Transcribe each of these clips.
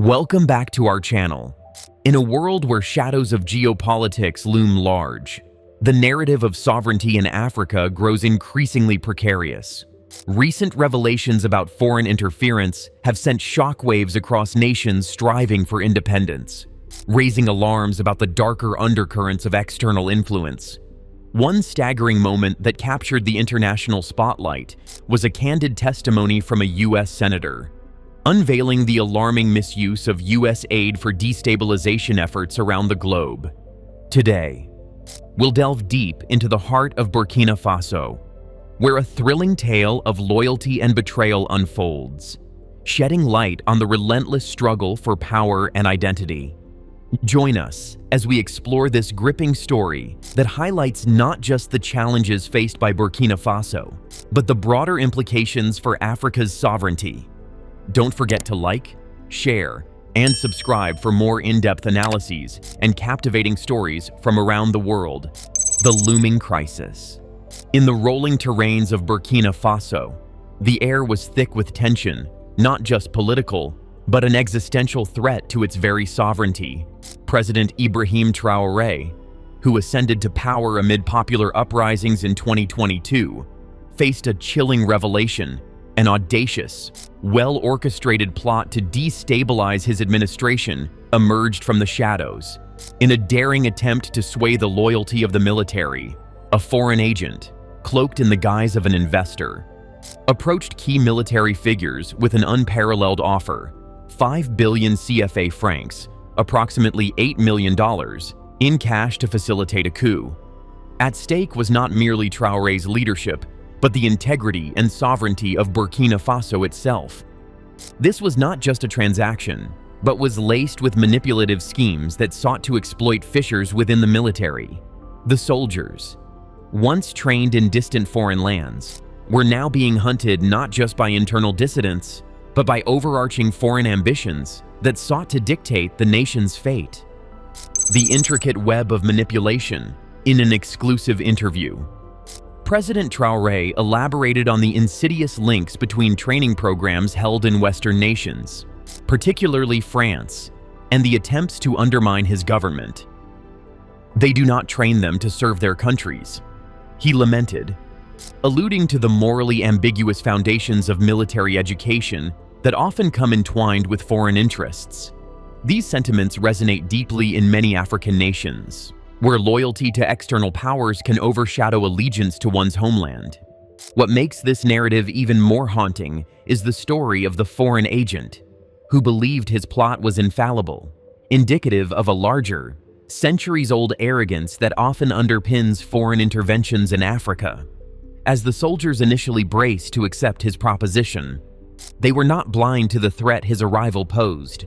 Welcome back to our channel. In a world where shadows of geopolitics loom large, the narrative of sovereignty in Africa grows increasingly precarious. Recent revelations about foreign interference have sent shockwaves across nations striving for independence, raising alarms about the darker undercurrents of external influence. One staggering moment that captured the international spotlight was a candid testimony from a U.S. senator, unveiling the alarming misuse of U.S. aid for destabilization efforts around the globe. Today, we'll delve deep into the heart of Burkina Faso, where a thrilling tale of loyalty and betrayal unfolds, shedding light on the relentless struggle for power and identity. Join us as we explore this gripping story that highlights not just the challenges faced by Burkina Faso, but the broader implications for Africa's sovereignty. Don't forget to like, share, and subscribe for more in-depth analyses and captivating stories from around the world. The looming crisis. In the rolling terrains of Burkina Faso, the air was thick with tension, not just political, but an existential threat to its very sovereignty. President Ibrahim Traoré, who ascended to power amid popular uprisings in 2022, faced a chilling revelation: an audacious, well-orchestrated plot to destabilize his administration emerged from the shadows. In a daring attempt to sway the loyalty of the military, a foreign agent, cloaked in the guise of an investor, approached key military figures with an unparalleled offer: 5 billion CFA francs, approximately $8 million, in cash to facilitate a coup. At stake was not merely Traoré's leadership, but the integrity and sovereignty of Burkina Faso itself. This was not just a transaction, but was laced with manipulative schemes that sought to exploit fissures within the military. The soldiers, once trained in distant foreign lands, were now being hunted not just by internal dissidents, but by overarching foreign ambitions that sought to dictate the nation's fate. The intricate web of manipulation. In an exclusive interview, President Traoré elaborated on the insidious links between training programs held in Western nations, particularly France, and the attempts to undermine his government. They do not train them to serve their countries, he lamented, alluding to the morally ambiguous foundations of military education that often come entwined with foreign interests. These sentiments resonate deeply in many African nations, where loyalty to external powers can overshadow allegiance to one's homeland. What makes this narrative even more haunting is the story of the foreign agent, who believed his plot was infallible, indicative of a larger, centuries-old arrogance that often underpins foreign interventions in Africa. As the soldiers initially braced to accept his proposition, they were not blind to the threat his arrival posed.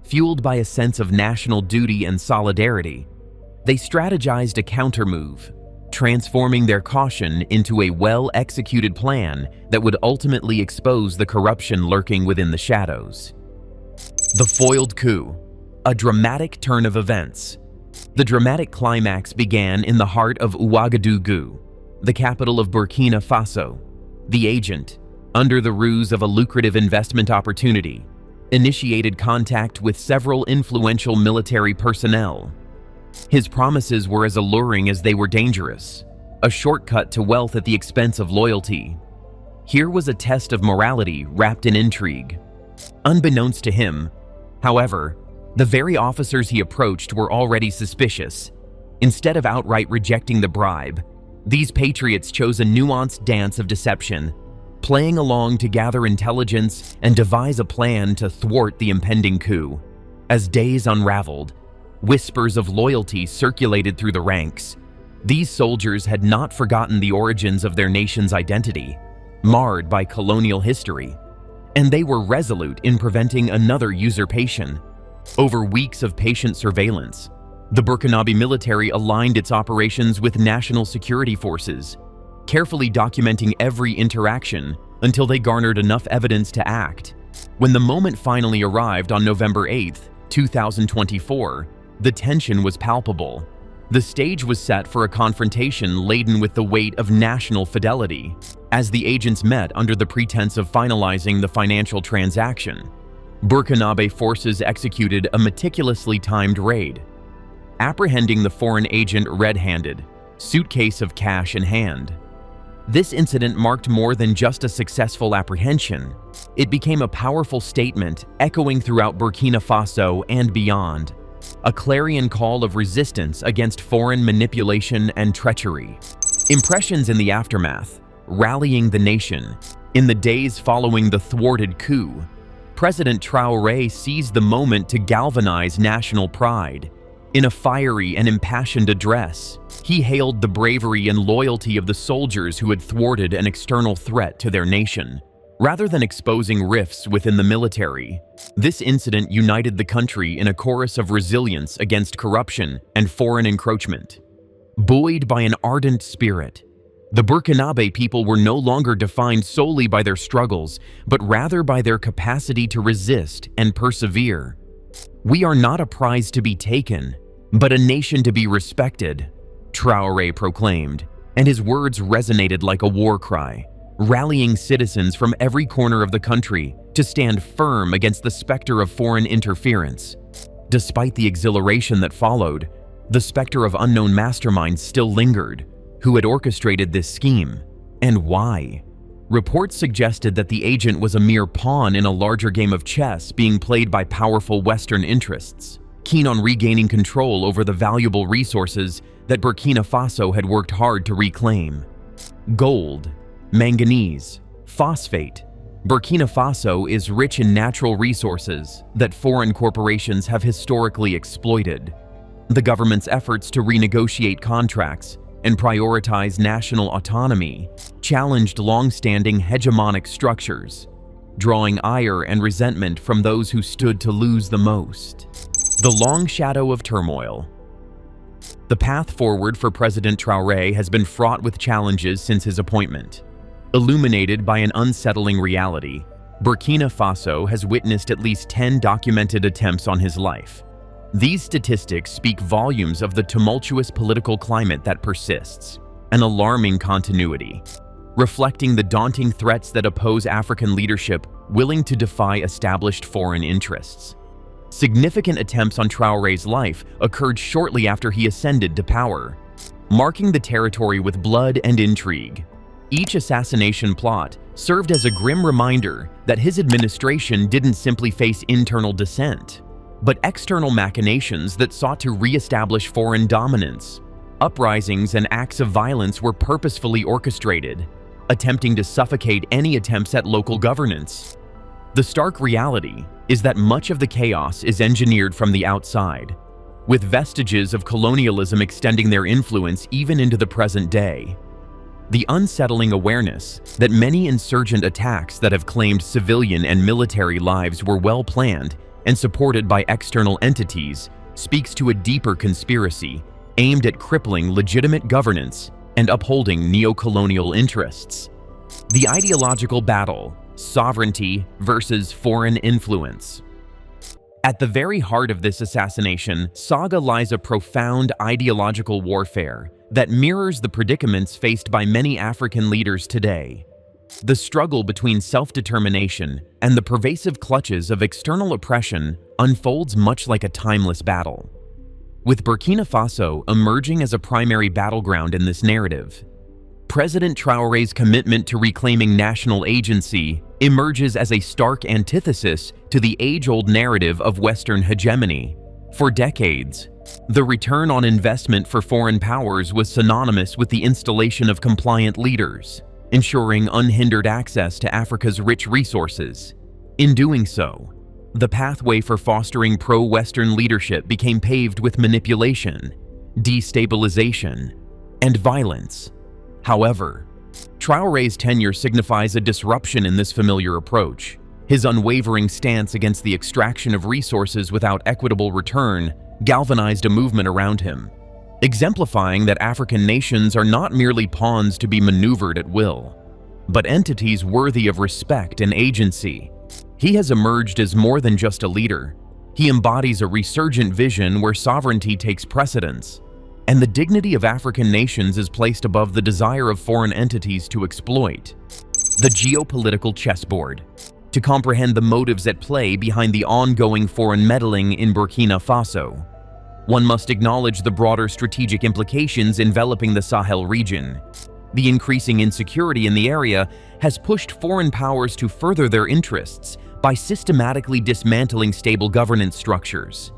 Fueled by a sense of national duty and solidarity, they strategized a countermove, transforming their caution into a well-executed plan that would ultimately expose the corruption lurking within the shadows. The foiled coup, a dramatic turn of events. The dramatic climax began in the heart of Ouagadougou, the capital of Burkina Faso. The agent, under the ruse of a lucrative investment opportunity, initiated contact with several influential military personnel. His promises were as alluring as they were dangerous, a shortcut to wealth at the expense of loyalty. Here was a test of morality wrapped in intrigue. Unbeknownst to him, however, the very officers he approached were already suspicious. Instead of outright rejecting the bribe, these patriots chose a nuanced dance of deception, playing along to gather intelligence and devise a plan to thwart the impending coup. As days unraveled, whispers of loyalty circulated through the ranks. These soldiers had not forgotten the origins of their nation's identity, marred by colonial history, and they were resolute in preventing another usurpation. Over weeks of patient surveillance, the Burkinabe military aligned its operations with national security forces, carefully documenting every interaction until they garnered enough evidence to act. When the moment finally arrived on November 8, 2024, the tension was palpable. The stage was set for a confrontation laden with the weight of national fidelity. As the agents met under the pretense of finalizing the financial transaction, Burkinabe forces executed a meticulously timed raid, apprehending the foreign agent red-handed, suitcase of cash in hand. This incident marked more than just a successful apprehension. It became a powerful statement echoing throughout Burkina Faso and beyond, a clarion call of resistance against foreign manipulation and treachery. Impressions in the aftermath, rallying the nation. In the days following the thwarted coup, President Traoré seized the moment to galvanize national pride. In a fiery and impassioned address, he hailed the bravery and loyalty of the soldiers who had thwarted an external threat to their nation. Rather than exposing rifts within the military, this incident united the country in a chorus of resilience against corruption and foreign encroachment. Buoyed by an ardent spirit, the Burkinabe people were no longer defined solely by their struggles, but rather by their capacity to resist and persevere. "We are not a prize to be taken, but a nation to be respected," Traoré proclaimed, and his words resonated like a war cry, rallying citizens from every corner of the country to stand firm against the specter of foreign interference. Despite the exhilaration that followed, the specter of unknown masterminds still lingered. Who had orchestrated this scheme, and why? Reports suggested that the agent was a mere pawn in a larger game of chess being played by powerful Western interests, keen on regaining control over the valuable resources that Burkina Faso had worked hard to reclaim. Gold, manganese, phosphate. Burkina Faso is rich in natural resources that foreign corporations have historically exploited. The government's efforts to renegotiate contracts and prioritize national autonomy challenged long-standing hegemonic structures, drawing ire and resentment from those who stood to lose the most. The long shadow of turmoil. The path forward for President Traoré has been fraught with challenges since his appointment. Illuminated by an unsettling reality, Burkina Faso has witnessed at least 10 documented attempts on his life. These statistics speak volumes of the tumultuous political climate that persists, an alarming continuity, reflecting the daunting threats that oppose African leadership willing to defy established foreign interests. Significant attempts on Traoré's life occurred shortly after he ascended to power, marking the territory with blood and intrigue. Each assassination plot served as a grim reminder that his administration didn't simply face internal dissent, but external machinations that sought to re-establish foreign dominance. Uprisings and acts of violence were purposefully orchestrated, attempting to suffocate any attempts at local governance. The stark reality is that much of the chaos is engineered from the outside, with vestiges of colonialism extending their influence even into the present day. The unsettling awareness that many insurgent attacks that have claimed civilian and military lives were well planned and supported by external entities speaks to a deeper conspiracy aimed at crippling legitimate governance and upholding neo-colonial interests. The ideological battle, sovereignty versus foreign influence. At the very heart of this assassination saga lies a profound ideological warfare that mirrors the predicaments faced by many African leaders today. The struggle between self-determination and the pervasive clutches of external oppression unfolds much like a timeless battle, with Burkina Faso emerging as a primary battleground in this narrative. President Traoré's commitment to reclaiming national agency emerges as a stark antithesis to the age-old narrative of Western hegemony. For decades, the return on investment for foreign powers was synonymous with the installation of compliant leaders, ensuring unhindered access to Africa's rich resources. In doing so, the pathway for fostering pro-Western leadership became paved with manipulation, destabilization, and violence. However, Traoré's tenure signifies a disruption in this familiar approach. His unwavering stance against the extraction of resources without equitable return galvanized a movement around him, exemplifying that African nations are not merely pawns to be maneuvered at will, but entities worthy of respect and agency. He has emerged as more than just a leader. He embodies a resurgent vision where sovereignty takes precedence, and the dignity of African nations is placed above the desire of foreign entities to exploit. The geopolitical chessboard. to comprehend the motives at play behind the ongoing foreign meddling in Burkina Faso. One must acknowledge the broader strategic implications enveloping the Sahel region. The increasing insecurity in the area has pushed foreign powers to further their interests by systematically dismantling stable governance structures.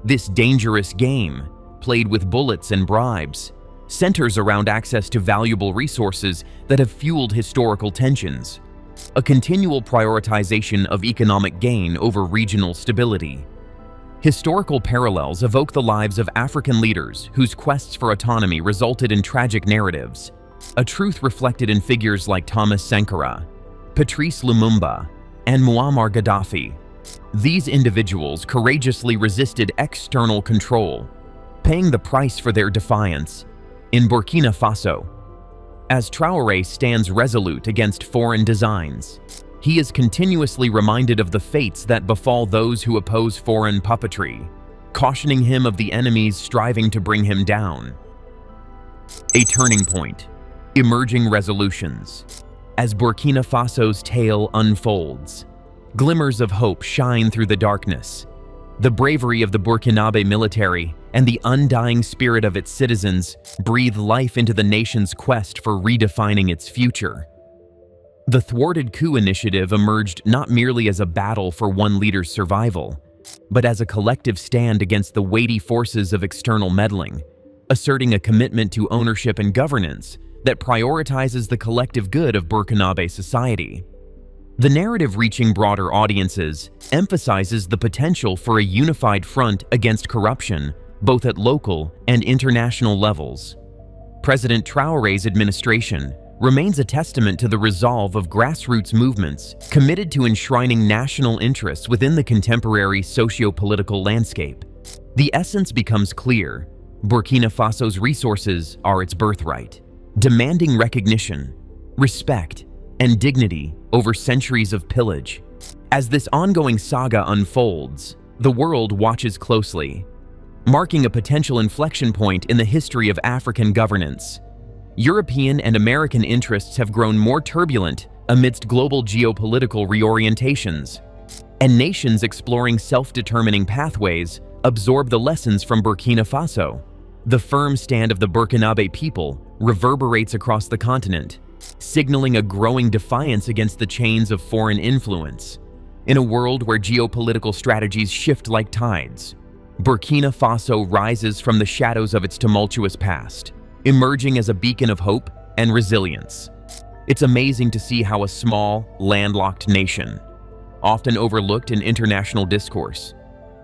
This dangerous game, played with bullets and bribes, centers around access to valuable resources that have fueled historical tensions, a continual prioritization of economic gain over regional stability. Historical parallels evoke the lives of African leaders whose quests for autonomy resulted in tragic narratives, a truth reflected in figures like Thomas Sankara, Patrice Lumumba, and Muammar Gaddafi. These individuals courageously resisted external control, paying the price for their defiance. In Burkina Faso, as Traoré stands resolute against foreign designs, he is continuously reminded of the fates that befall those who oppose foreign puppetry, cautioning him of the enemies striving to bring him down. A turning point. Emerging resolutions. As Burkina Faso's tale unfolds, glimmers of hope shine through the darkness. The bravery of the Burkinabe military and the undying spirit of its citizens breathe life into the nation's quest for redefining its future. The thwarted coup initiative emerged not merely as a battle for one leader's survival, but as a collective stand against the weighty forces of external meddling, asserting a commitment to ownership and governance that prioritizes the collective good of Burkinabe society. The narrative reaching broader audiences emphasizes the potential for a unified front against corruption, both at local and international levels. President Traoré's administration remains a testament to the resolve of grassroots movements committed to enshrining national interests within the contemporary socio-political landscape. The essence becomes clear: Burkina Faso's resources are its birthright, demanding recognition, respect, and dignity over centuries of pillage. As this ongoing saga unfolds, the world watches closely, marking a potential inflection point in the history of African governance. European and American interests have grown more turbulent amidst global geopolitical reorientations, and nations exploring self-determining pathways absorb the lessons from Burkina Faso. The firm stand of the Burkinabe people reverberates across the continent, signaling a growing defiance against the chains of foreign influence. In a world where geopolitical strategies shift like tides, Burkina Faso rises from the shadows of its tumultuous past, emerging as a beacon of hope and resilience. It's amazing to see how a small, landlocked nation, often overlooked in international discourse,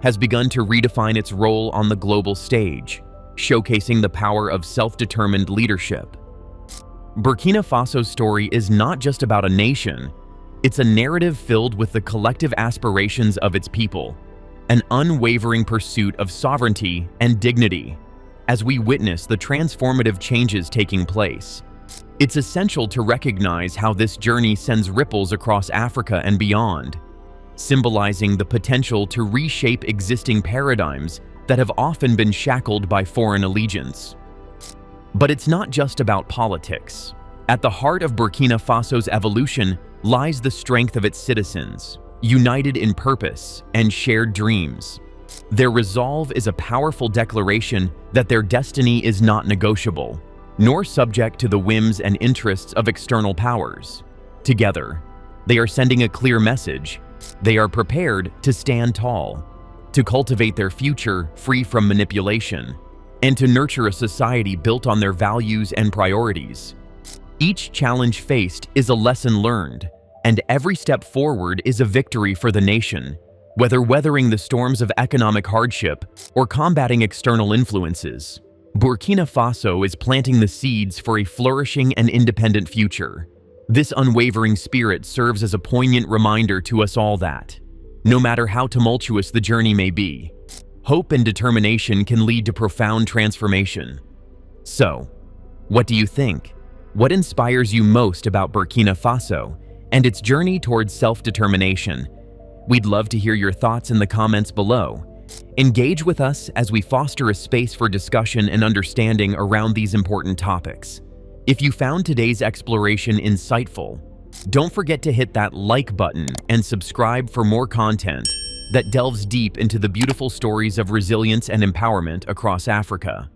has begun to redefine its role on the global stage, showcasing the power of self-determined leadership. Burkina Faso's story is not just about a nation, it's a narrative filled with the collective aspirations of its people, an unwavering pursuit of sovereignty and dignity. As we witness the transformative changes taking place, it's essential to recognize how this journey sends ripples across Africa and beyond, symbolizing the potential to reshape existing paradigms that have often been shackled by foreign allegiance. But it's not just about politics. At the heart of Burkina Faso's evolution lies the strength of its citizens, united in purpose and shared dreams. Their resolve is a powerful declaration that their destiny is not negotiable, nor subject to the whims and interests of external powers. Together, they are sending a clear message. They are prepared to stand tall, to cultivate their future free from manipulation, and to nurture a society built on their values and priorities. Each challenge faced is a lesson learned, and every step forward is a victory for the nation, whether weathering the storms of economic hardship or combating external influences. Burkina Faso is planting the seeds for a flourishing and independent future. This unwavering spirit serves as a poignant reminder to us all that, no matter how tumultuous the journey may be, hope and determination can lead to profound transformation. So, what do you think? What inspires you most about Burkina Faso and its journey towards self-determination? We'd love to hear your thoughts in the comments below. Engage with us as we foster a space for discussion and understanding around these important topics. If you found today's exploration insightful, Don't forget to hit that like button and subscribe for more content that delves deep into the beautiful stories of resilience and empowerment across Africa.